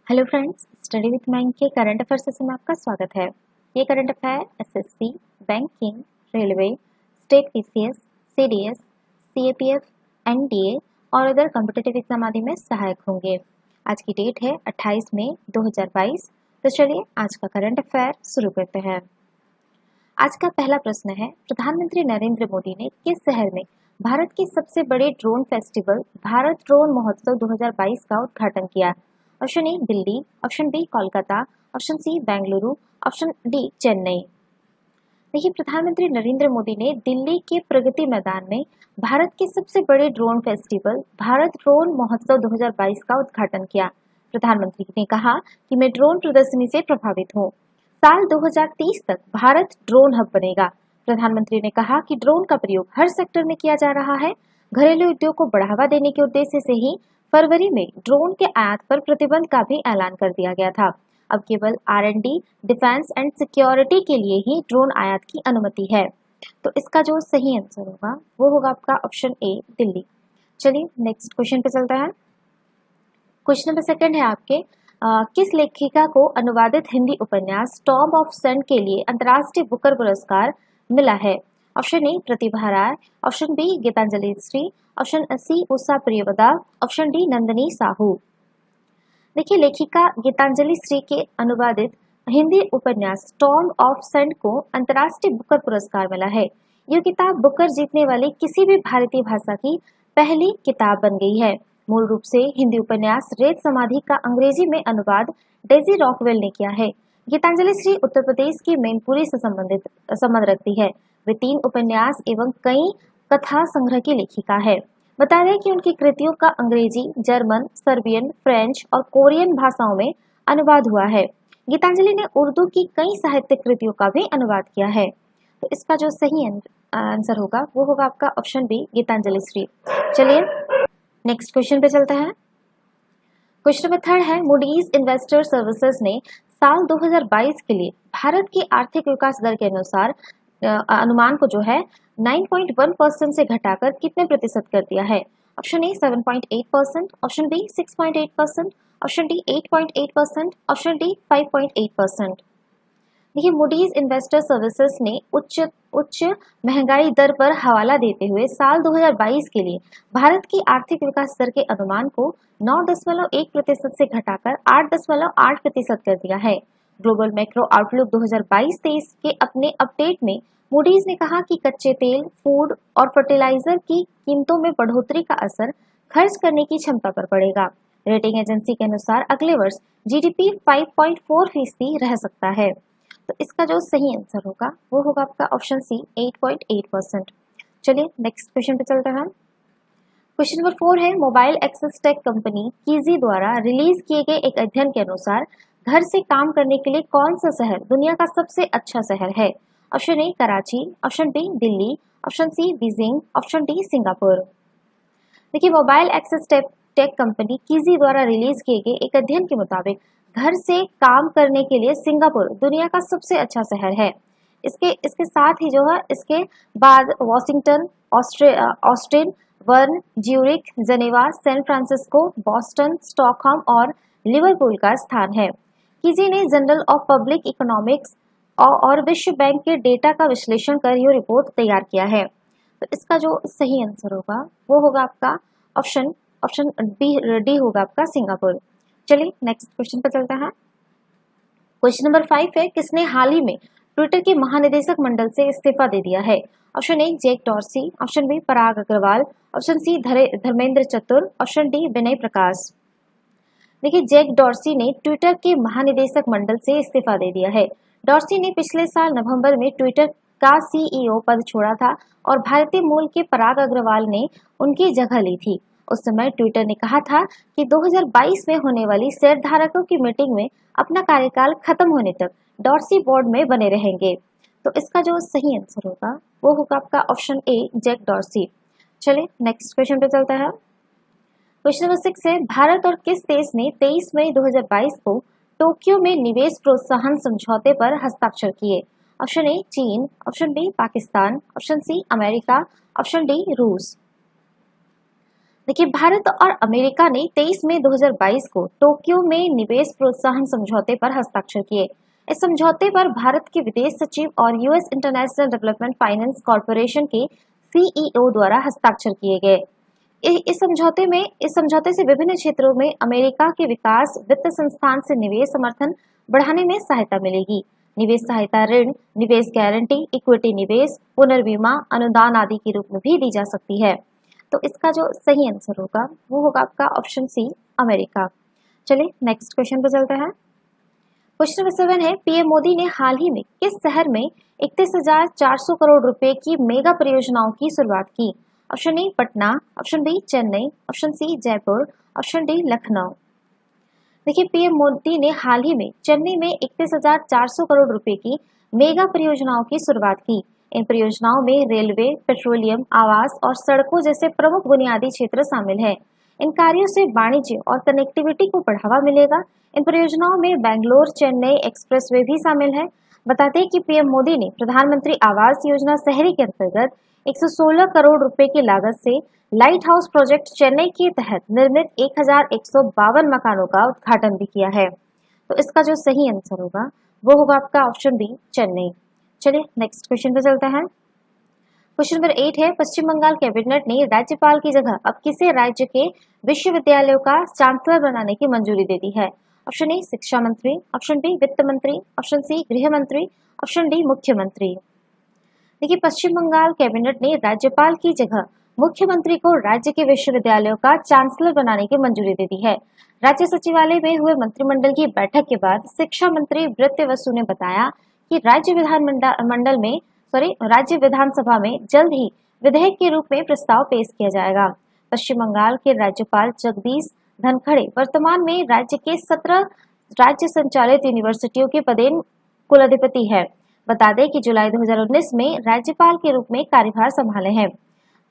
Hello friends, study with mind के current affair session में आपका स्वागत है। ये current affair SSC, banking, railway, state PCS, CDS, CAPF, NDA और अदर कॉम्पिटिटिव एग्जाम आदि में सहायक होंगे। आज की डेट है 28 मई 2022। तो चलिए आज का करंट अफेयर शुरू करते हैं। आज का पहला प्रश्न है, प्रधानमंत्री नरेंद्र मोदी ने किस शहर में भारत की सबसे बड़े ड्रोन फेस्टिवल भारत ड्रोन महोत्सव 2022 का उद्घाटन किया? Option A Delhi, option B Kolkata, option C Bengaluru, option D Chennai. देखिए, प्रधानमंत्री नरेंद्र मोदी ने दिल्ली के प्रगति मैदान में भारत के सबसे बड़े ड्रोन फेस्टिवल भारत ड्रोन महोत्सव 2022 का उद्घाटन किया। प्रधानमंत्री ने कहा कि मैं ड्रोन प्रदर्शनी से प्रभावित हूँ। साल 2030 तक भारत ड्रोन हब बनेगा। प्रधानमंत्री ने कहा कि ड्रोन का प्रयोग हर सेक्टर में किया जा रहा है। घरेलू उद्योग को बढ़ावा देने के उद्देश्य से ही फरवरी में ड्रोन के आयात पर प्रतिबंध का भी ऐलान कर दिया गया था। अब केवल R&D, डिफेंस एंड सिक्योरिटी के लिए ही ड्रोन आयात की अनुमति है। तो इसका जो सही आंसर होगा वो होगा आपका ऑप्शन ए दिल्ली। चलिए नेक्स्ट क्वेश्चन पे चलता है। क्वेश्चन नंबर सेकंड है आपके, किस लेखिका को अनुवादित हिंदी उपन्यास टॉम ऑफ सन के लिए अंतर्राष्ट्रीय बुकर पुरस्कार मिला है? Option A Pratibha Ray, option B Geetanjali Shree, option C Usha Priyamvada, option D Nandini Sahu. देखिए, लेखिका गीतांजलि श्री के अनुवादित हिंदी उपन्यास टॉम ऑफ सन को अंतर्राष्ट्रीय बुकर पुरस्कार मिला है। यह किताब बुकर जीतने वाली किसी भी भारतीय भाषा की पहली किताब बन गई है। मूल रूप से हिंदी उपन्यास रेत समाधि का अंग्रेजी में अनुवाद डेजी रॉकवेल ने किया है। गीतांजलि श्री उत्तर प्रदेश की मैनपुरी से संबंध रखती है। वे 3 उपन्यास एवं कई कथा संग्रह की लेखिका है। बता दें कि उनकी कृतियों का अंग्रेजी, जर्मन, सर्बियन, फ्रेंच और कोरियन भाषाओं में अनुवाद हुआ है। गीतांजलि ने उर्दू की कई साहित्यिक कृतियों का भी अनुवाद किया है। तो इसका जो सही आंसर होगा वो होगा आपका ऑप्शन बी गीतांजलि श्री। चलिए नेक्स्ट क्वेश्चन पे चलते हैं। क्वेश्चन नंबर थर्ड है, मूडीज इन्वेस्टर सर्विसेज ने साल 2022 के लिए भारत की आर्थिक विकास दर के अनुसार अनुमान को जो है 9.1% से घटाकर कितने प्रतिशत कर दिया है? Option A 7.8%, option B 6.8%, option D 8.8%, option D 5.8%। देखिए, मूडीज इन्वेस्टर सर्विसेज ने उच्च महंगाई दर पर हवाला देते हुए साल 2022 के लिए भारत की आर्थिक विकास दर के अनुमान को 9.1% से घटाकर 8.8% कर दिया है। ग्लोबल मैक्रो आउटलुक 2022-23 के अपने अपडेट में मूडीज ने कहा कि कच्चे तेल, फूड और फर्टिलाइजर की कीमतों में बढ़ोतरी का असर खर्च करने की क्षमता पर पड़ेगा। रेटिंग एजेंसी के अनुसार अगले वर्ष जीडीपी 5.4% रह सकता है। तो इसका जो सही आंसर होगा वो होगा आपका ऑप्शन सी 8.8%। चलिए नेक्स्ट क्वेश्चन पे चलते हैं। क्वेश्चन नंबर 4 है, मोबाइल एक्सेस टेक कंपनी कीजी द्वारा रिलीज किए गए एक अध्ययन के अनुसार घर से काम करने के लिए कौन सा शहर दुनिया का सबसे अच्छा शहर है? Option A Karachi, option B Delhi, option C Beijing, option D Singapore. देखिए, मोबाइल एक्सेस टेक कंपनी कीजी द्वारा रिलीज किए गए एक अध्ययन के मुताबिक घर से काम करने के लिए सिंगापुर दुनिया का सबसे अच्छा शहर है। इसके साथ ही जो है इसके बाद Washington, Austin, Bern, Zurich, Geneva, San Francisco, Boston, Stockholm और लिवरपूल का स्थान है। कीजी ने जर्नल ऑफ पब्लिक इकोनॉमिक्स और विश्व बैंक के डेटा का विश्लेषण कर यह रिपोर्ट तैयार किया है। तो इसका जो सही आंसर होगा वो होगा आपका ऑप्शन डी होगा आपका सिंगापुर। चलिए नेक्स्ट क्वेश्चन पर चलते हैं। क्वेश्चन नंबर 5 है, किसने हाल ही में ट्विटर के महानिदेशक मंडल से इस्तीफा दे दिया है? Option A Jack Dorsey, option B Parag Agrawal, option C Dharmendra Chatur, option D विनय प्रकाश। देखिए, जैक डॉर्सी ने ट्विटर के महानिदेशक मंडल से इस्तीफा दे दिया है। डॉर्सी ने पिछले साल नवंबर में ट्विटर का सीईओ पद छोड़ा था और भारतीय मूल के पराग अग्रवाल ने उनकी जगह ली थी। उस समय ट्विटर ने कहा था कि 2022 में होने वाली शेयरधारकों की मीटिंग में अपना कार्यकाल खत्म होने तक डॉर्सी बोर्ड में बने रहेंगे। तो इसका जो सही आंसर होगा वो होगा आपका ऑप्शन ए जैक डॉर्सी। चलिए नेक्स्ट क्वेश्चन पे चलता है। क्वेश्चन नंबर 6 है, भारत और किस देश ने 23 मई 2022 को टोक्यो में निवेश प्रोत्साहन समझौते पर हस्ताक्षर किए? ऑप्शन ए चीन, option B Pakistan, option C America, option D रूस। देखिए, भारत और अमेरिका ने 23 मई 2022 को टोक्यो में निवेश प्रोत्साहन समझौते पर हस्ताक्षर किए। इस समझौते पर भारत के विदेश सचिव और US international development finance corporation के सीईओ द्वारा हस्ताक्षर किए गए। इस समझौते से विभिन्न क्षेत्रों में अमेरिका के विकास वित्त संस्थान से निवेश समर्थन बढ़ाने में सहायता मिलेगी। निवेश सहायता ऋण, निवेश गारंटी, इक्विटी निवेश, पुनर्बीमा, अनुदान आदि के रूप में भी दी जा सकती है। तो इसका जो सही आंसर होगा वो होगा आपका ऑप्शन सी, अमेरिका। चलिए नेक्स्ट क्वेश्चन पे चलते हैं। क्वेश्चन नंबर 7 है, पीएम मोदी ने हाल ही में किस शहर में 31,400 करोड़ रुपए की मेगा परियोजनाओं की शुरुआत की? Option A Patna, option B Chennai, option C Jaipur, option D Lucknow. देखिए, पीएम मोदी ने हाल ही में चेन्नई में 31,400 करोड़ रुपए की मेगा परियोजनाओं की शुरुआत की। इन परियोजनाओं में रेलवे, पेट्रोलियम, आवास और सड़कों जैसे प्रमुख बुनियादी क्षेत्र शामिल हैं। इन कार्यों से वाणिज्य और कनेक्टिविटी को बढ़ावा मिलेगा। इन परियोजनाओं में बेंगलोर चेन्नई एक्सप्रेसवे भी शामिल है। बताते हैं कि पीएम मोदी ने प्रधानमंत्री आवास योजना शहरी के अंतर्गत 116 करोड़ रुपए की लागत से लाइट हाउस प्रोजेक्ट चेन्नई के तहत निर्मित 1152 मकानों का उद्घाटन भी किया है। तो इसका जो सही आंसर होगा वो होगा आपका ऑप्शन बी चेन्नई। चलिए नेक्स्ट क्वेश्चन पे चलते हैं। क्वेश्चन नंबर 8 है, पश्चिम बंगाल कैबिनेट ने राज्यपाल की जगह अब किसे राज्य के विश्वविद्यालयों का चांसलर बनाने की मंजूरी दे दी है? ऑप्शन ए शिक्षा मंत्री, ऑप्शन बी वित्त मंत्री, ऑप्शन सी गृह मंत्री, ऑप्शन डी मुख्यमंत्री। देखिए, पश्चिम बंगाल कैबिनेट ने राज्यपाल की जगह मुख्यमंत्री को राज्य के विश्वविद्यालयों का चांसलर बनाने की मंजूरी दे दी है। राज्य सचिवालय में हुए मंत्रिमंडल की बैठक के बाद शिक्षा मंत्री ब्रत्य बसु ने बताया कि राज्य विधानसभा में जल्द ही विधेयक के रूप में प्रस्ताव पेश किया जाएगा। पश्चिम बंगाल के राज्यपाल जगदीश धनखड़े वर्तमान में राज्य के 17 राज्य संचालित यूनिवर्सिटियों के पदेन कुलाधिपति है। बता दें कि जुलाई 2019 में राज्यपाल के रूप में कार्यभार संभाले हैं।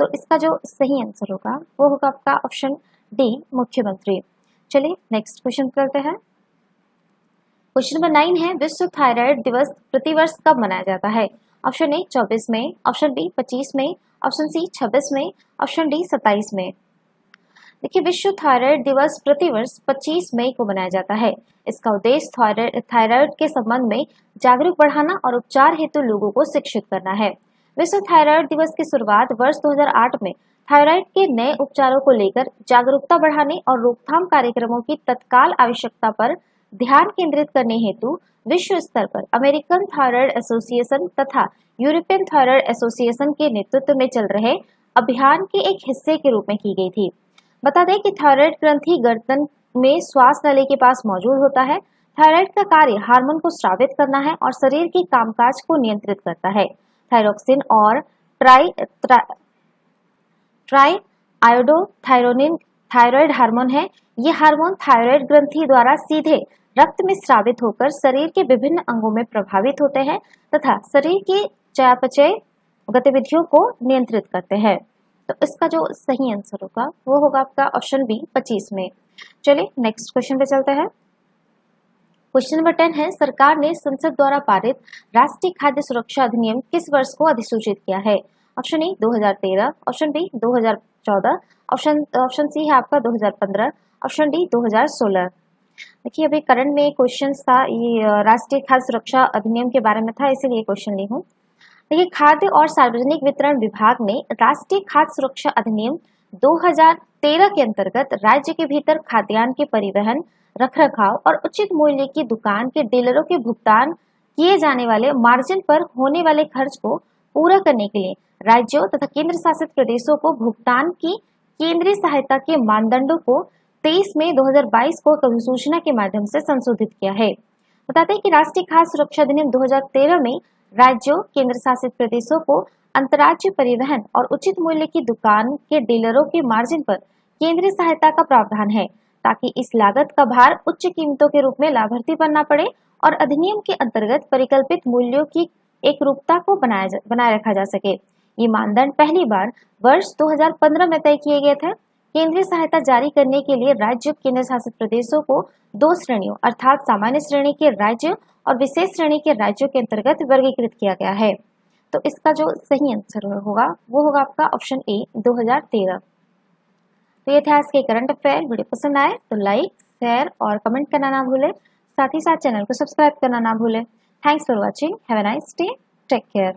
तो इसका जो सही आंसर होगा वो होगा आपका ऑप्शन डी मुख्यमंत्री। चलिए नेक्स्ट क्वेश्चन करते हैं। क्वेश्चन नंबर 9 है, विश्व थायराइड दिवस प्रतिवर्ष कब मनाया जाता है? ऑप्शन ए 24 मई, ऑप्शन बी 25 मई, ऑप्शन सी 26 मई, ऑप्शन डी 27 मई। देखिए, विश्व थायराइड दिवस प्रतिवर्ष 25 मई को मनाया जाता है। इसका उद्देश्य थायराइड के संबंध में जागरूक बढ़ाना और उपचार हेतु लोगों को शिक्षित करना है। विश्व थायराइड दिवस की शुरुआत वर्ष 2008 में थायराइड के नए उपचारों को लेकर जागरूकता बढ़ाने और रोकथाम कार्यक्रमों की तत्काल आवश्यकता पर ध्यान केंद्रित करने हेतु विश्व स्तर पर अमेरिकन थायराइड एसोसिएशन तथा यूरोपियन थायराइड एसोसिएशन के नेतृत्व में चल रहे अभियान के एक हिस्से के रूप में की गई थी। बता दें कि थायराइड ग्रंथि गर्दन में श्वास नली के पास मौजूद होता है। थायराइड का कार्य हार्मोन को स्रावित करना है और शरीर के कामकाज को नियंत्रित करता है। थायरोक्सिन और ट्राईआयोडोथायरोनिन थायराइड हार्मोन है। ये हार्मोन थायराइड ग्रंथि द्वारा सीधे रक्त में स्रावित होकर शरीर के विभिन्न अंगों में प्रभावित होते हैं तथा शरीर की चयापचय गतिविधियों को नियंत्रित करते हैं। तो इसका जो सही आंसर होगा वो होगा आपका ऑप्शन बी 25 में। चलिए नेक्स्ट क्वेश्चन पे चलते हैं। क्वेश्चन नंबर 10 है, सरकार ने संसद द्वारा पारित राष्ट्रीय खाद्य सुरक्षा अधिनियम किस वर्ष को अधिसूचित किया है? Option A 2013, option B 2014, option C है आपका 2015, ऑप्शन डी 2016। देखिए, अभी करंट में क्वेश्चन था, ये राष्ट्रीय खाद्य सुरक्षा अधिनियम के बारे में था, इसीलिए क्वेश्चन ली हूँ। देखिए, खाद्य और सार्वजनिक वितरण विभाग ने राष्ट्रीय खाद्य सुरक्षा अधिनियम 2013 के अंतर्गत राज्य के भीतर खाद्यान्न के परिवहन, रखरखाव और उचित मूल्य की दुकान के डीलरों के भुगतान किए जाने वाले मार्जिन पर होने वाले खर्च को पूरा करने के लिए राज्यों तथा केंद्र शासित प्रदेशों को भुगतान की केंद्रीय सहायता के मानदंडों को 23 मई 2022 को अधिसूचना के माध्यम से संशोधित किया है। बताते हैं कि राष्ट्रीय खाद्य सुरक्षा अधिनियम 2013 में राज्यों, केंद्र शासित प्रदेशों को अंतर्राज्यीय परिवहन और उचित मूल्य की दुकान के डीलरों के मार्जिन पर केंद्रीय सहायता का प्रावधान है, ताकि इस लागत का भार उच्च कीमतों के रूप में लाभार्थी पर न पड़े और अधिनियम के अंतर्गत परिकल्पित मूल्यों की एक रूपता को बनाए रखा जा सके। ये मानदंड पहली बार वर्ष 2015 में तय किए गए थे। केंद्रीय सहायता जारी करने के लिए राज्य, केंद्र शासित प्रदेशों को 2 श्रेणियों अर्थात सामान्य श्रेणी के राज्य और विशेष श्रेणी के राज्यों के अंतर्गत वर्गीकृत किया गया है। तो इसका जो सही आंसर होगा वो होगा आपका ऑप्शन ए 2013। तो ये था आज के करंट अफेयर। वीडियो पसंद आए तो लाइक, शेयर और कमेंट करना ना भूलें। साथ ही साथ चैनल को सब्सक्राइब करना ना भूलें। Thanks for watching. Have a nice day. Take care.